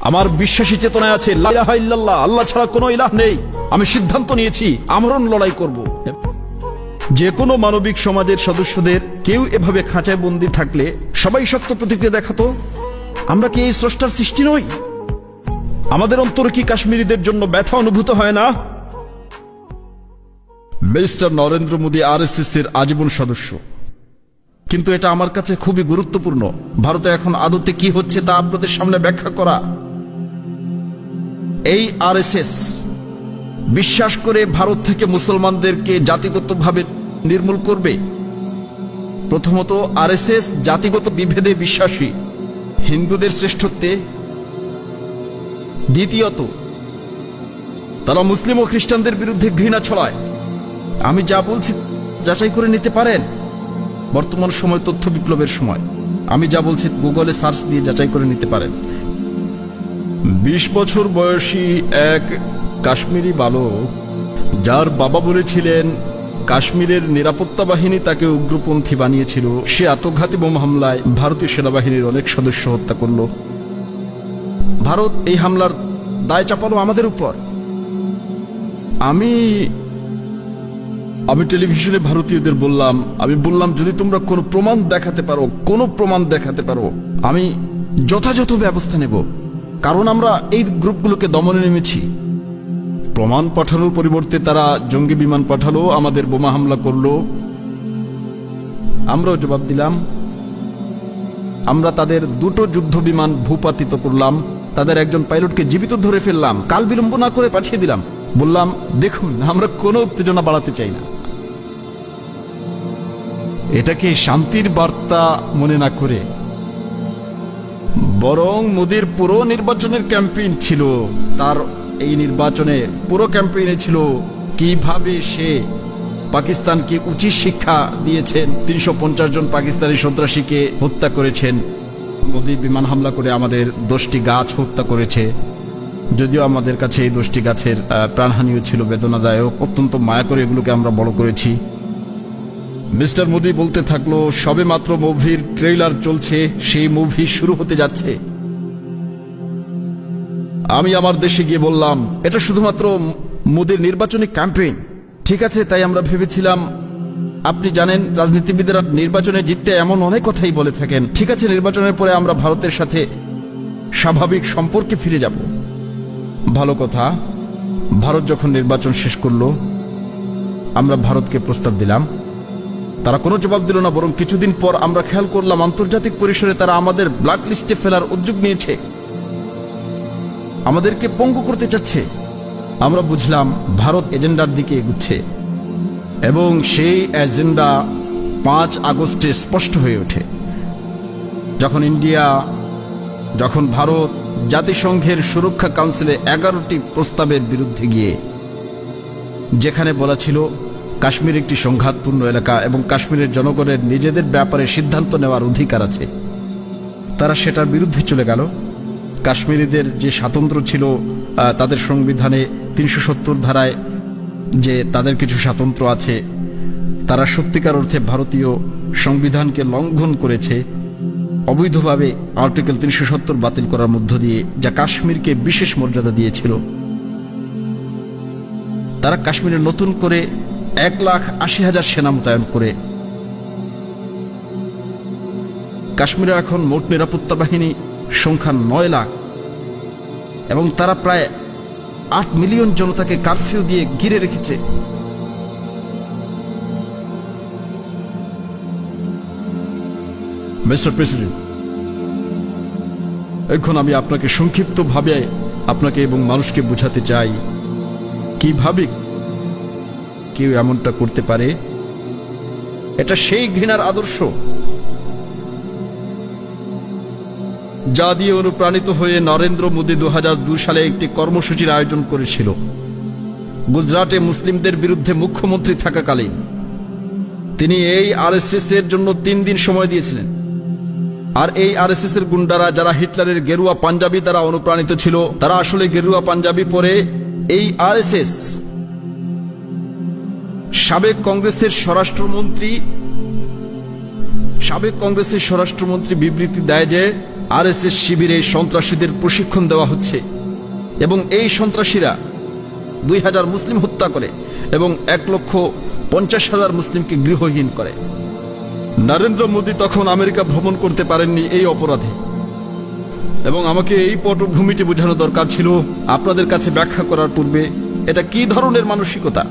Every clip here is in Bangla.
আমার বিশ্বাসী চেতনায় আছে লা ইলাহা ইল্লাল্লাহ, আল্লাহ ছাড়া কোনো ইলাহ নেই। আমি সিদ্ধান্ত নিয়েছি আমরণ লড়াই করব। যে কোনো মানবিক সমাজের সদস্যদের কেউ এভাবে খাঁচায় বন্দী থাকলে সবাই শক্ত প্রতিক্রিয়া দেখাতো। আমরা কি এই স্রষ্টার সৃষ্টি নই? আমাদের অন্তরে কি কাশ্মীরিদের জন্য ব্যথা অনুভূত হয় না? মিস্টার নরেন্দ্র মোদী আরএসএস এর আজীবন সদস্য, কিন্তু এটা আমার কাছে খুবই গুরুত্বপূর্ণ। ভারতে এখন আদতে কি হচ্ছে তা আপনাদের সামনে ব্যাখ্যা করা। এই আরএসএস বিশ্বাস করে ভারত থেকে মুসলমানদেরকে জাতিগতভাবে নির্মূল করবে। প্রথমত, আরএসএস জাতিগত বিভেদে বিশ্বাসী, হিন্দুদের শ্রেষ্ঠত্বে। দ্বিতীয়ত, তারা মুসলিম ও খ্রিস্টানদের বিরুদ্ধে ঘৃণা ছড়ায়। আমি যা বলছি যাচাই করে নিতে পারেন। বর্তমান সময় তথ্য বিপ্লবের সময়। আমি যা বলছি গুগলে সার্চ দিয়ে যাচাই করে নিতে পারেন। 20 বছর বয়সী এক কাশ্মীরি বালক, যার বাবা বলেছিলেন কাশ্মীরের নিরাপত্তা বাহিনী তাকে উগ্রপন্থী বানিয়েছিল, সে আত্মঘাতী বোমা হামলায় ভারতীয় সেনাবাহিনীর অনেক সদস্য হত্যা করল। ভারত এই হামলার দায় চাপালো আমাদের উপর। আমি টেলিভিশনে ভারতীয়দের বললাম যদি তোমরা কোনো প্রমাণ দেখাতে পারো আমি যথাযথ ব্যবস্থা নেব, কারণ আমরা এই গ্রুপগুলোকে দমনে নেমেছি। প্রমাণ পাঠানোর পরিবর্তে তারা জঙ্গি বিমান পাঠালো, আমাদের বোমা হামলা করলো। আমরাও জবাব দিলাম। আমরা তাদের 2টো যুদ্ধ বিমান ভূপাতিত করলাম, তাদের একজন পাইলটকে জীবিত ধরে ফেললাম, কাল বিলম্ব না করে পাঠিয়ে দিলাম। বললাম, দেখুন, আমরা কোনো উত্তেজনা বাড়াতে চাই না। এটাকে শান্তির বার্তা মনে না করে বরং মোদির পুরো নির্বাচনের ক্যাম্পেইন ছিল, তার এই নির্বাচনে পুরো ক্যাম্পেইনে ছিল কিভাবে সে পাকিস্তানকে উচিত শিক্ষা দিয়েছেন। 350 জন পাকিস্তানি সন্ত্রাসীকে হত্যা করেছেন। মোদি বিমান হামলা করে আমাদের 10টি গাছ হত্যা করেছে। যদিও আমাদের কাছে এই 10টি গাছের প্রাণহানিও ছিল বেদনাদায়ক, অত্যন্ত মায়া করে এগুলোকে আমরা বড় করেছি। মিস্টার মোদি বলতে থাকলো, সবে মাত্র মুভির ট্রেইলার চলছে, সেই মুভি শুরু হতে যাচ্ছে। আমি আমার দেশে গিয়ে বললাম, এটা শুধুমাত্র মোদির নির্বাচনী ক্যাম্পেইন। ঠিক আছে, তাই আমরা ভেবেছিলাম। আপনি জানেন, রাজনীতিবিদরা নির্বাচনে জিততে এমন অনেক কথাই বলে থাকেন। ঠিক আছে, নির্বাচনের পরে আমরা ভারতের সাথে স্বাভাবিক সম্পর্কে ফিরে যাব। ভালো কথা। ভারত যখন নির্বাচন শেষ করলো, আমরা ভারতকে প্রস্তাব দিলাম। তারা কোনো জবাব দিল না, বরং কিছুদিন পর আমরা খেয়াল করলাম আন্তর্জাতিক পরিসরে তারা আমাদের ব্ল্যাক লিস্টে ফেলার উদ্যোগ নিয়েছে, আমাদেরকে পঙ্গু করতে চাচ্ছে। আমরা বুঝলাম ভারত এজেন্ডার দিকে এগুচ্ছে, এবং সেই এজেন্ডা 5 আগস্টে স্পষ্ট হয়ে ওঠে, যখন ভারত জাতিসংঘের সুরক্ষা কাউন্সিলে 11টি প্রস্তাবের বিরুদ্ধে গিয়ে, যেখানে বলা ছিল কাশ্মীর একটি সংঘাতপূর্ণ এলাকা এবং কাশ্মীরের জনগণের নিজেদের ব্যাপারে সিদ্ধান্ত নেওয়ার অধিকার আছে, তারা সেটার বিরুদ্ধে চলে গেল। কাশ্মীরিদের যে স্বাতন্ত্র্য ছিল, তাদের সংবিধানে 370 ধারায় যে তাদের কিছু স্বাতন্ত্র্য আছে, তারা সত্যিকার অর্থে ভারতীয় সংবিধানকে লঙ্ঘন করেছে অবৈধভাবে। আর্টিকেল 370 বাতিল করার মধ্য দিয়ে, যা কাশ্মীরকে বিশেষ মর্যাদা দিয়েছিল। তারা কাশ্মীরে নতুন করে 1,80,000 সেনা মোতায়েন করে কাশ্মীরে এখন মোট নিরাপত্তা বাহিনী সংখ্যা 9 লাখ, এবং তারা প্রায় 8 মিলিয়ন জনতাকে কারফিউ দিয়ে ঘিরে রেখেছে। মিস্টার প্রেসিডেন্ট, এখন আমি আপনাকে সংক্ষিপ্তভাবে আপনাকে এবং মানুষকে বোঝাতে চাই কিভাবে কেউ এমনটা করতে পারে। এটা সেই ঘৃণার আদর্শ যা দিয়ে অনুপ্রাণিত হয়ে নরেন্দ্র মোদী 2002 সালে একটি কর্মসূচির আয়োজন করেছিল। গুজরাটে মুসলিমদের বিরুদ্ধে মুখ্যমন্ত্রী থাকাকালীন তিনি এই আরএসএস এর জন্য 3 দিন সময় দিয়েছিলেন। আর এই আরএসএস এর গুন্ডারা, যারা হিটলারের গেরুয়া পাঞ্জাবি দ্বারা অনুপ্রাণিত ছিল, তারা আসলে গেরুয়া পাঞ্জাবি পরে এই আরএসএস। সাবেক কংগ্রেসের স্বরাষ্ট্রমন্ত্রী বিবৃতি দেয় যে আরএসএস শিবিরে সন্ত্রাসীদের প্রশিক্ষণ দেওয়া হচ্ছে এবং এই সন্ত্রাসীরা 2000 মুসলিম হত্যা করে এবং 1,50,000 মুসলিমকে গৃহহীন করে। নরেন্দ্র মোদী তখন আমেরিকা ভ্রমণ করতে পারেননি এই অপরাধে, এবং আমাকে এই পটভূমিটি বোঝানো দরকার ছিল আপনাদের কাছে ব্যাখ্যা করার পূর্বে এটা কি ধরনের মানসিকতা।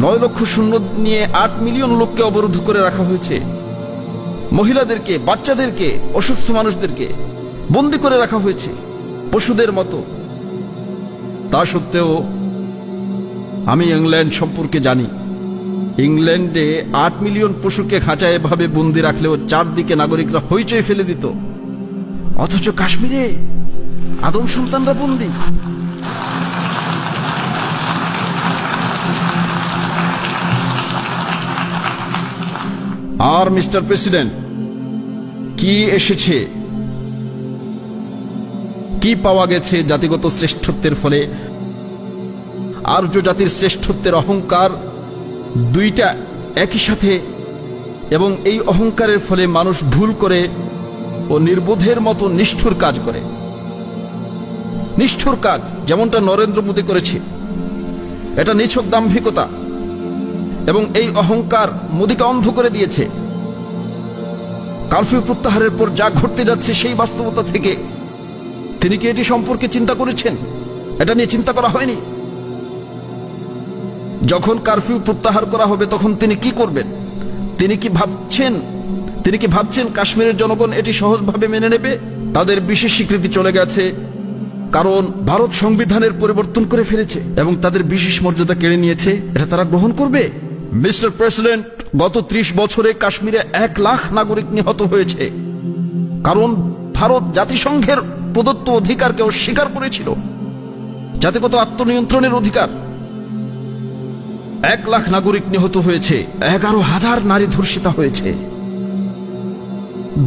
9 লক্ষ সৈন্য নিয়ে 8 মিলিয়ন লোককে অবরুদ্ধ করে রাখা হয়েছে, মহিলাদেরকে, বাচ্চাদেরকে, অসুস্থ মানুষদেরকে বন্দী করে রাখা হয়েছে পশুদের মতো। তা সত্ত্বেও আমি ইংল্যান্ড সম্পর্কে জানি। ইংল্যান্ডে 8 মিলিয়ন পশুকে খাঁচায় এভাবে বন্দী রাখলেও চারদিকে নাগরিকরা হইচই ফেলে দিত, অথচ কাশ্মীরে আদম সন্তানরা বন্দী। আর মিস্টার প্রেসিডেন্ট, কি এসেছে, কি পাওয়া গেছে জাতিগত শ্রেষ্ঠত্বের ফলে? আর্য জাতির শ্রেষ্ঠত্বের অহংকার দুইটা একই সাথে, এবং এই অহংকারের ফলে মানুষ ভুল করে ও নির্বোধের মতো নিষ্ঠুর কাজ করে। নিষ্ঠুর কাজ যেমনটা নরেন্দ্র মোদী করেছে, এটা নিছক দাম্ভিকতা, এবং এই অহংকার মোদীকে অন্ধ করে দিয়েছে। কারফিউ প্রত্যাহারের পর যা ঘটতে যাচ্ছে সেই বাস্তবতা থেকে তিনি কি এটি সম্পর্কে চিন্তা করেছেন? এটা নিয়ে চিন্তা করা হয়নি। যখন কারফিউ প্রত্যাহার করা হবে তখন তিনি কি করবেন? তিনি কি ভাবছেন কাশ্মীরের জনগণ এটি সহজভাবে মেনে নেবে? তাদের বিশেষ স্বীকৃতি চলে গেছে, কারণ ভারত সংবিধানের পরিবর্তন করে ফেলেছে এবং তাদের বিশেষ মর্যাদা কেড়ে নিয়েছে। এটা তারা গ্রহণ করবে? মিস্টার প্রেসিডেন্ট, গত 30 বছরে কাশ্মীরে 1 লাখ নাগরিক নিহত হয়েছে, কারণ ভারত জাতিসংঘের প্রদত্ত অধিকারকে অস্বীকার করেছিল, জাতিগত আত্মনিয়ন্ত্রণের অধিকার। 1 লাখ নাগরিক নিহত হয়েছে, 11,000 নারী ধর্ষিতা হয়েছে।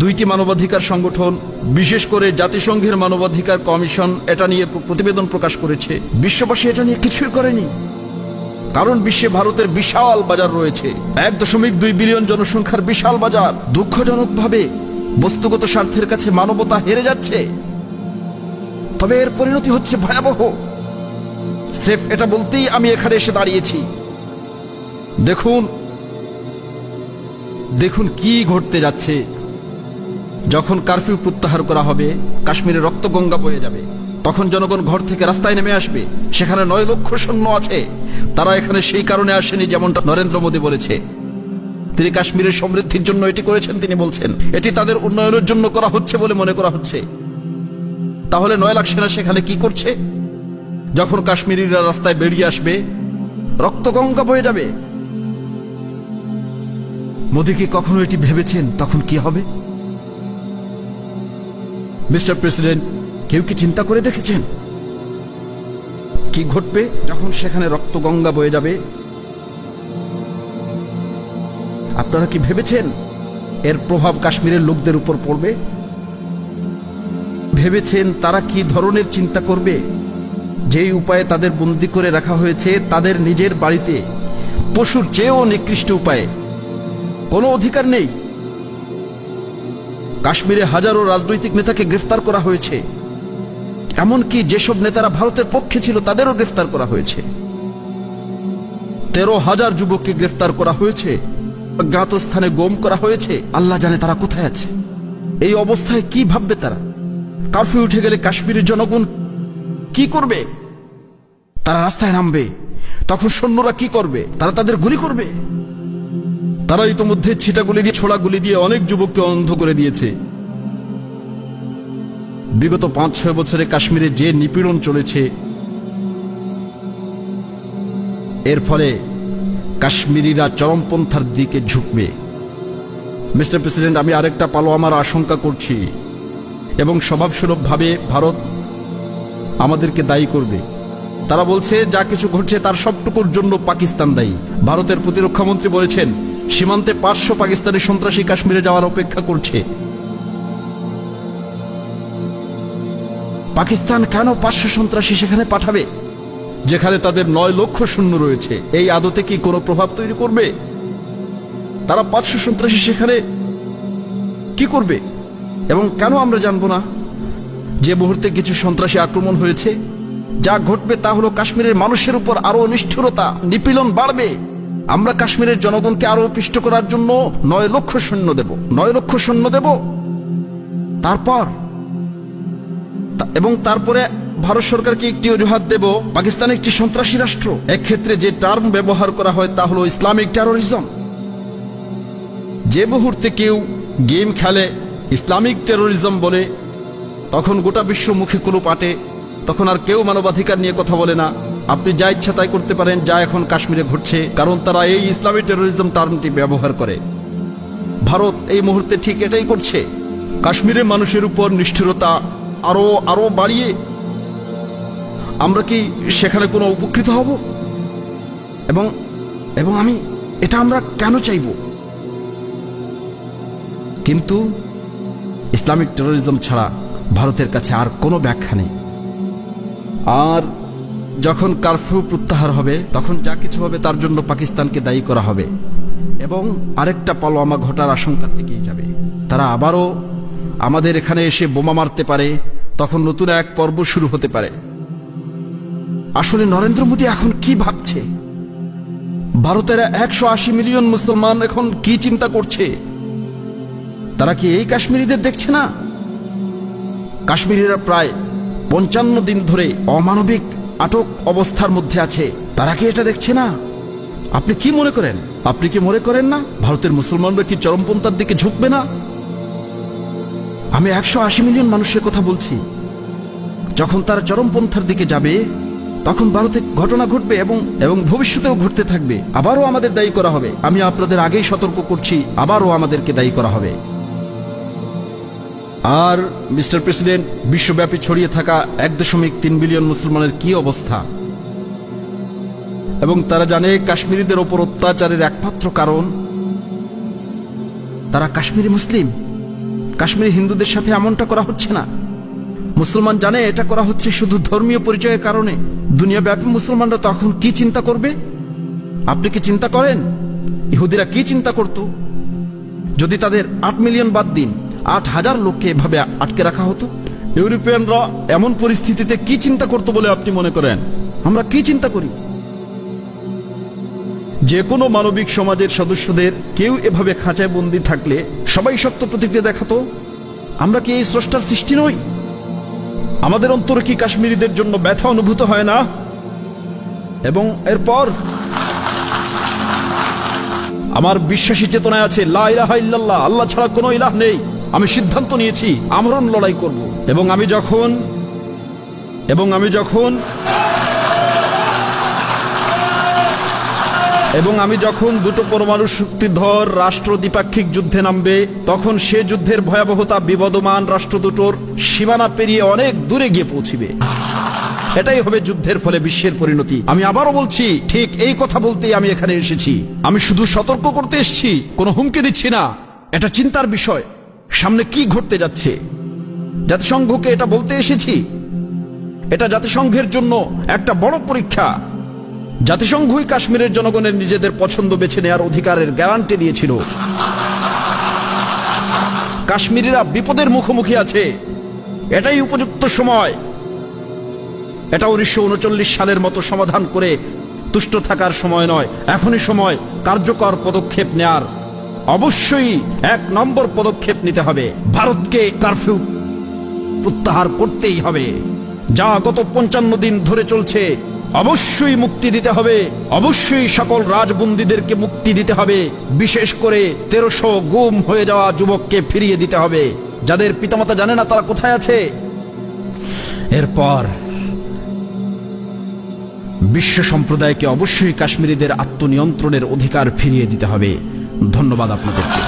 2টি মানবাধিকার সংগঠন, বিশেষ করে জাতিসংঘের মানবাধিকার কমিশন এটা নিয়ে প্রতিবেদন প্রকাশ করেছে। বিশ্ববাসী এটা নিয়ে কিছুই করেনি, কারণ বিশ্বে ভারতের বিশাল বাজার রয়েছে, 1.2 বিলিয়ন জনসংখ্যার বিশাল বাজার। দুঃখজনকভাবে বস্তুগত স্বার্থের কাছে মানবতা হেরে যাচ্ছে, তবে এর পরিণতি হচ্ছে ভয়াবহ। স্রেফ এটা বলতেই আমি এখানে এসে দাঁড়িয়েছি। দেখুন কি ঘটতে যাচ্ছে। যখন কারফিউ প্রত্যাহার করা হবে, কাশ্মীরে রক্তগঙ্গা বয়ে যাবে। তখন জনগণ ঘর থেকে রাস্তায় নেমে আসবে। সেখানে 9 লক্ষ সৈন্য আছে। তারা এখানে সেই কারণে আসেনি যেমনটা নরেন্দ্র মোদী বলেছে। তিনি কাশ্মীরের সমৃদ্ধির জন্য এটি করেছেন। তিনি বলছেন এটি তাদের উন্নয়নের জন্য করা হচ্ছে বলে মনে করা হচ্ছে। তাহলে 9 লাখ সেনা সেখানে কি করছে? যখন কাশ্মীরিরা রাস্তায় বেরিয়ে আসবে, রক্তগঙ্গা বয়ে যাবে। মোদী কি কখনো এটি ভেবেছেন তখন কি হবে? মিস্টার প্রেসিডেন্ট, কেউ কি চিন্তা করে দেখেছেন কি ঘটবে যখন সেখানে রক্তগঙ্গা বয়ে যাবে? আপনারা কি ভেবেছেন এর প্রভাব কাশ্মীরের লোকদের উপর পড়বে? ভেবেছেন তারা কি ধরনের চিন্তা করবে? যেই উপায়ে তাদের বন্দী করে রাখা হয়েছে, তাদের নিজের বাড়িতে পশুর চেয়েও নিকৃষ্ট উপায়ে, কোনো অধিকার নেই। কাশ্মীরে হাজারো রাজনৈতিক নেতাকে গ্রেফতার করা হয়েছে, এমনকি যেসব নেতারা ভারতের পক্ষে ছিল তাদেরও গ্রেফতার করা হয়েছে। 13,000 যুবককে গ্রেফতার করা হয়েছে, অজ্ঞাত স্থানে গুম করা হয়েছে। আল্লাহ জানে তারা কোথায় আছে। এই অবস্থায় কি ভাববে তারা? কারফিউ উঠে গেলে কাশ্মীরের জনগণ কি করবে? তারা রাস্তায় নামবে। তখন সৈন্যরা কি করবে? তারা তাদের গুলি করবে। তারা ইতোমধ্যে ছিটা গুলি দিয়ে, ছোড়া গুলি দিয়ে অনেক যুবককে অন্ধ করে দিয়েছে। বিগত 5-6 বছরে কাশ্মীরে যে নিপীড়ন চলেছে, এর ফলে কাশ্মীরিরা চরমপন্থার দিকে ঝুঁকবে। মিস্টার প্রেসিডেন্ট, আমি আরেকটা পালোয়ামার আশঙ্কা করছি, এবং স্বভাবসুলভভাবে ভারত আমাদেরকে দায়ী করবে। তারা বলছে যা কিছু ঘটছে তার সবটুকুর জন্য পাকিস্তান দায়ী। ভারতের প্রতিরক্ষামন্ত্রী বলেছেন সীমান্তে 500 পাকিস্তানি সন্ত্রাসী কাশ্মীরে যাওয়ার অপেক্ষা করছে। পাকিস্তান কেন 500 সন্ত্রাসী সেখানে পাঠাবে যেখানে তাদের 9 লক্ষ সৈন্য রয়েছে? এই আদতে কি কোনো প্রভাব তৈরি করবে? তারা 500 সন্ত্রাসী সেখানে কি করবে? এবং কেন আমরা জানবো না? যে মুহূর্তে কিছু সন্ত্রাসী আক্রমণ হয়েছে, যা ঘটবে তা হলো কাশ্মীরের মানুষের উপর আরো নিষ্ঠুরতা, নিপীড়ন বাড়বে। আমরা কাশ্মীরের জনগণকে আরো পিষ্ট করার জন্য 9 লক্ষ সৈন্য দেব, 9 লক্ষ সৈন্য দেব। তারপরে ভারত সরকারকে একটি অজুহাত দেব, পাকিস্তান একটি সন্ত্রাসী রাষ্ট্র। এক্ষেত্রে যে টার্ম ব্যবহার করা হয় তা হলো ইসলামিক টেরোরিজম। যে মুহূর্তে কেউ গেম খেলে, ইসলামিক টেরোরিজম বলে, তখন গোটা বিশ্ব মুখে কুলুপ আটে। তখন আর কেউ মানবাধিকার নিয়ে কথা বলে না। আপনি যা ইচ্ছা তাই করতে পারেন, যা এখন কাশ্মীরে ঘটছে, কারণ তারা এই ইসলামিক টেরোরিজম টার্মটি ব্যবহার করে। ভারত এই মুহূর্তে ঠিক এটাই করছে। কাশ্মীরের মানুষের উপর নিষ্ঠুরতা আরো বাড়িয়ে আমরা কি সেখানে কোনো উপকৃত হব? এবং এটা আমরা কেন চাইব? কিন্তু ইসলামিক টেরোরিজম ছাড়া ভারতের কাছে আর কোনো ব্যাখ্যা নেই। আর যখন কারফিউ প্রত্যাহার হবে, তখন যা কিছু হবে তার জন্য পাকিস্তানকে দায়ী করা হবে এবং আরেকটা পালোয়ামা ঘটার আশঙ্কা থেকেই যাবে। তারা আবারও আমাদের এখানে এসে বোমা মারতে পারে, তখন নতুন এক পর্ব শুরু হতে পারে। আসলে নরেন্দ্র মোদী এখন কি ভাবছে? ভারতের 180 মিলিয়ন মুসলমান এখন কি চিন্তা করছে? তারা কি এই কাশ্মীরিদের দেখছে না? কাশ্মীরিরা প্রায় 55 দিন ধরে অমানবিক আটক অবস্থার মধ্যে আছে। তারা কি এটা দেখছে না? আপনি কি মনে করেন? আপনি কি মনে করেন না ভারতের মুসলমানরা কি চরমপন্থার দিকে ঝুঁকবে না? আমি 180 মিলিয়ন মানুষের কথা বলছি। যখন তারা চরমপন্থার দিকে যাবে, তখন ভারতে ঘটনা ঘটবে এবং ভবিষ্যতেও ঘটতে থাকবে। আবারও আমাদের দায়ী করা হবে। আমি আপনাদের আগেই সতর্ক করছি, আবারও আমাদেরকে দায়ী করা হবে। আর মিস্টার প্রেসিডেন্ট, বিশ্বব্যাপী ছড়িয়ে থাকা 1.3 বিলিয়ন মুসলমানের কি অবস্থা? এবং তারা জানে কাশ্মীরিদের ওপর অত্যাচারের একমাত্র কারণ তারা কাশ্মীরি মুসলিম। কাশ্মীরি হিন্দুদের সাথে এমনটা করা হচ্ছে না। মুসলমান জানে এটা করা হচ্ছে শুধু ধর্মীয় পরিচয়ের কারণে। দুনিয়াব্যাপী মুসলমানরা তখন কি চিন্তা করবে? আপনি কি চিন্তা করেন ইহুদিরা কি চিন্তা করত যদি তাদের 8 মিলিয়ন বাদ দিন 8,000 লোককে এভাবে আটকে রাখা হতো? ইউরোপিয়ানরা এমন পরিস্থিতিতে কি চিন্তা করতো বলে আপনি মনে করেন? আমরা কি চিন্তা করি? যে কোনো মানবিক সমাজের সদস্যদের কেউ এভাবে খাঁচায় বন্দী থাকলে সবাই শক্ত প্রতিক্রিয়া দেখাতো। আমরা কি এই স্রষ্টার সৃষ্টি নই? আমাদের অন্তরে কি কাশ্মীরিদের জন্য ব্যথা অনুভূত হয় না? এবং এরপর আমার বিশ্বাসী চেতনায় আছে লা ইলাহা ইল্লাল্লাহ, আল্লাহ ছাড়া কোনো ইলাহ নেই। আমি সিদ্ধান্ত নিয়েছি আমরণ লড়াই করব। এবং আমি যখন দুটো পরমাণু শক্তিধর রাষ্ট্র দ্বিপাক্ষিক যুদ্ধে নামবে, তখন সে যুদ্ধের ভয়াবহতা বিবদমান রাষ্ট্র দুটোর সীমানা পেরিয়ে অনেক দূরে গিয়ে পৌঁছিবে। এটাই হবে যুদ্ধের ফলে বিশ্বের পরিণতি। আমি আবারও বলছি, ঠিক এই কথা বলতেই আমি এখানে এসেছি। আমি শুধু সতর্ক করতে এসেছি, কোনো হুমকি দিচ্ছি না। এটা চিন্তার বিষয়, সামনে কি ঘটতে যাচ্ছে। জাতিসংঘকে এটা বলতে এসেছি। এটা জাতিসংঘের জন্য একটা বড় পরীক্ষা। জাতিসংঘই কাশ্মীরের জনগণের নিজেদের পছন্দ বেছে নেওয়ার অধিকারের গ্যারান্টি দিয়েছিল। কাশ্মীরিরা বিপদের মুখোমুখি আছে, এটাই উপযুক্ত সময়। এটা 1939 সালের মতো সমাধান করে তুষ্ট থাকার সময় নয়, এখনই সময় কার্যকর পদক্ষেপ নেয়ার। অবশ্যই 1 নম্বর পদক্ষেপ নিতে হবে। ভারতকে কারফিউ প্রত্যাহার করতেই হবে। যা গত 55 দিন ধরে চলছে, অবশ্যই মুক্তি দিতে হবে। অবশ্যই সকল রাজবন্দীদেরকে মুক্তি দিতে হবে। বিশেষ করে 1300 গুম হয়ে যাওয়া যুবককে ফিরিয়ে দিতে হবে, যাদের পিতামাতা জানে না তারা কোথায় আছে। এরপর বিশ্ব সম্প্রদায়কে অবশ্যই কাশ্মীরিদের আত্মনিয়ন্ত্রণের অধিকার ফিরিয়ে দিতে হবে। ধন্যবাদ আপনাদেরকে।